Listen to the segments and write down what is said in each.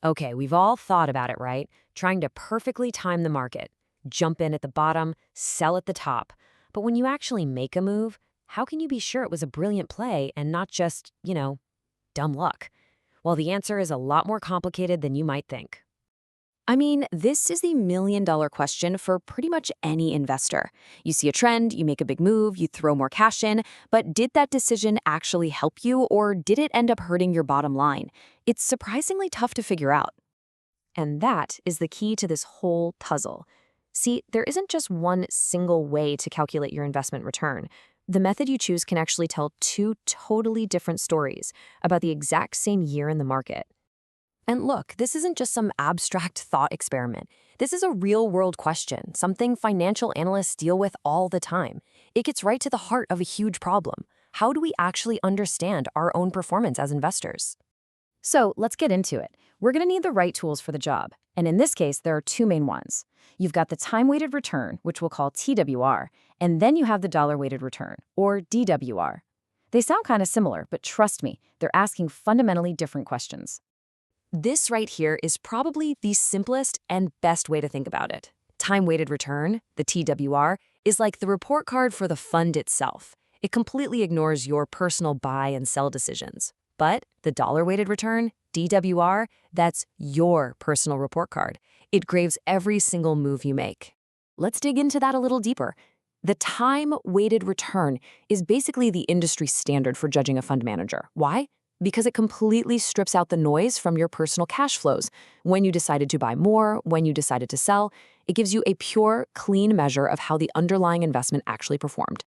Okay, we've all thought about it, right? Trying to perfectly time the market. Jump in at the bottom, sell at the top. But when you actually make a move, how can you be sure it was a brilliant play and not just, dumb luck? Well, the answer is a lot more complicated than you might think. I mean, this is the million-dollar question for pretty much any investor. You see a trend, you make a big move, you throw more cash in, but did that decision actually help you or did it end up hurting your bottom line? It's surprisingly tough to figure out. And that is the key to this whole puzzle. See, there isn't just one single way to calculate your investment return. The method you choose can actually tell two totally different stories about the exact same year in the market. And look, this isn't just some abstract thought experiment. This is a real-world question, something financial analysts deal with all the time. It gets right to the heart of a huge problem. How do we actually understand our own performance as investors? So let's get into it. We're going to need the right tools for the job. And in this case, there are two main ones. You've got the time-weighted return, which we'll call TWR, and then you have the dollar-weighted return, or DWR. They sound kind of similar, but trust me, they're asking fundamentally different questions. This right here is probably the simplest and best way to think about it. Time-weighted return, the TWR, is like the report card for the fund itself. It completely ignores your personal buy and sell decisions. But the dollar-weighted return, DWR, that's your personal report card. It graves every single move you make. Let's dig into that a little deeper. The time-weighted return is basically the industry standard for judging a fund manager. Why? Because it completely strips out the noise from your personal cash flows. When you decided to buy more, when you decided to sell, it gives you a pure, clean measure of how the underlying investment actually performed.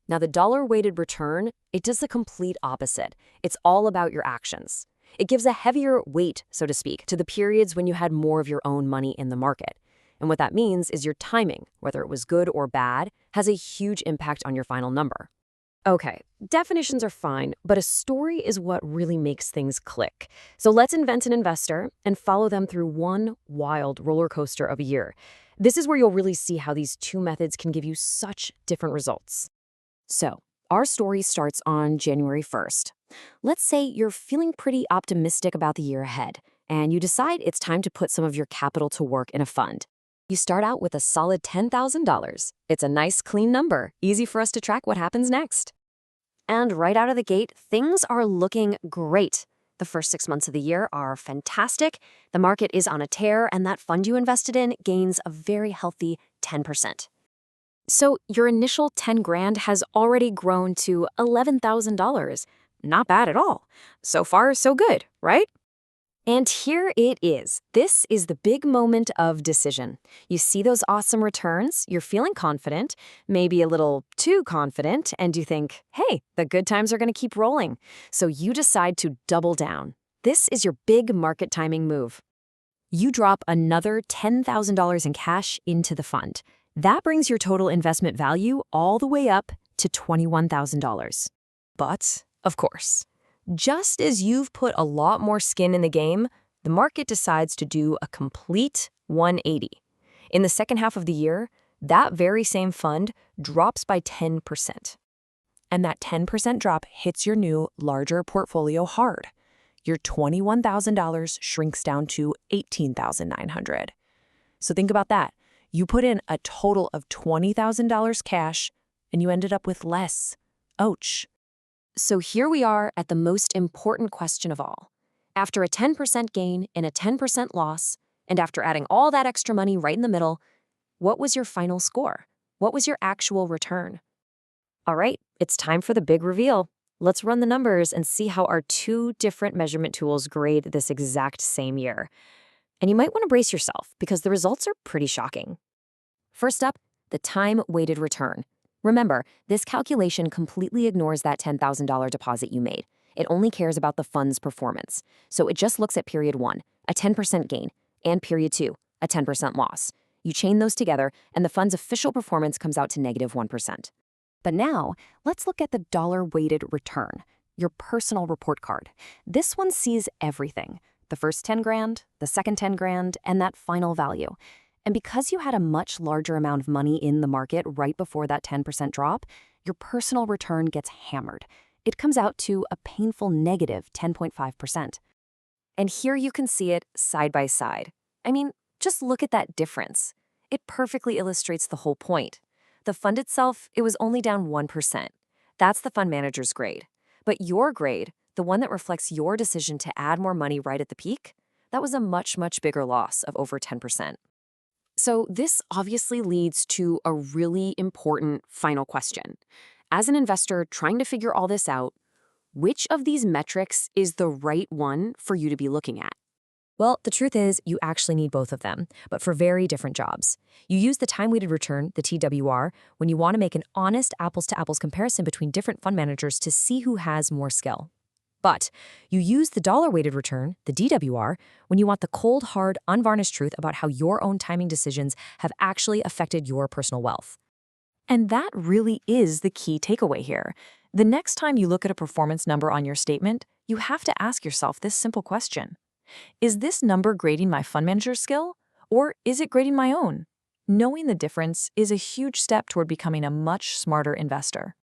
Now, the dollar-weighted return, it does the complete opposite. It's all about your actions. It gives a heavier weight, so to speak, to the periods when you had more of your own money in the market. And what that means is your timing, whether it was good or bad, has a huge impact on your final number. Okay, definitions are fine, but a story is what really makes things click. So let's invent an investor and follow them through one wild roller coaster of a year. This is where you'll really see how these two methods can give you such different results. So, our story starts on January 1st. Let's say you're feeling pretty optimistic about the year ahead, and you decide it's time to put some of your capital to work in a fund. You start out with a solid $10,000. It's a nice, clean number, easy for us to track what happens next. And right out of the gate, things are looking great. The first 6 months of the year are fantastic. The market is on a tear, and that fund you invested in gains a very healthy 10%. So your initial 10 grand has already grown to $11,000. Not bad at all. So far, so good, right? And here it is. This is the big moment of decision. You see those awesome returns, you're feeling confident, maybe a little too confident, and you think, hey, the good times are going to keep rolling. So you decide to double down. This is your big market timing move. You drop another $10,000 in cash into the fund. That brings your total investment value all the way up to $21,000. But, of course, just as you've put a lot more skin in the game, the market decides to do a complete 180. In the second half of the year, that very same fund drops by 10%. And that 10% drop hits your new, larger portfolio hard. Your $21,000 shrinks down to $18,900. So think about that. You put in a total of $20,000 cash, and you ended up with less. Ouch. So here we are at the most important question of all. After a 10% gain and a 10% loss, and after adding all that extra money right in the middle, what was your final score? What was your actual return? All right, it's time for the big reveal. Let's run the numbers and see how our two different measurement tools grade this exact same year. And you might want to brace yourself because the results are pretty shocking. First up, the time-weighted return. Remember, this calculation completely ignores that $10,000 deposit you made. It only cares about the fund's performance. So it just looks at period 1, a 10% gain, and period 2, a 10% loss. You chain those together, and the fund's official performance comes out to -1%. But now, let's look at the dollar-weighted return, your personal report card. This one sees everything. The first 10 grand, the second 10 grand, and that final value. And because you had a much larger amount of money in the market right before that 10% drop, your personal return gets hammered. It comes out to a painful negative 10.5%. And here you can see it side by side. I mean, just look at that difference. It perfectly illustrates the whole point. The fund itself, it was only down 1%. That's the fund manager's grade. But your grade, the one that reflects your decision to add more money right at the peak, that was a much, much bigger loss of over 10%. So this obviously leads to a really important final question. As an investor trying to figure all this out, which of these metrics is the right one for you to be looking at? Well, the truth is, you actually need both of them, but for very different jobs. You use the time-weighted return, the TWR, when you want to make an honest apples-to-apples comparison between different fund managers to see who has more skill. But you use the dollar-weighted return, the DWR, when you want the cold, hard, unvarnished truth about how your own timing decisions have actually affected your personal wealth. And that really is the key takeaway here. The next time you look at a performance number on your statement, you have to ask yourself this simple question. Is this number grading my fund manager's skill, or is it grading my own? Knowing the difference is a huge step toward becoming a much smarter investor.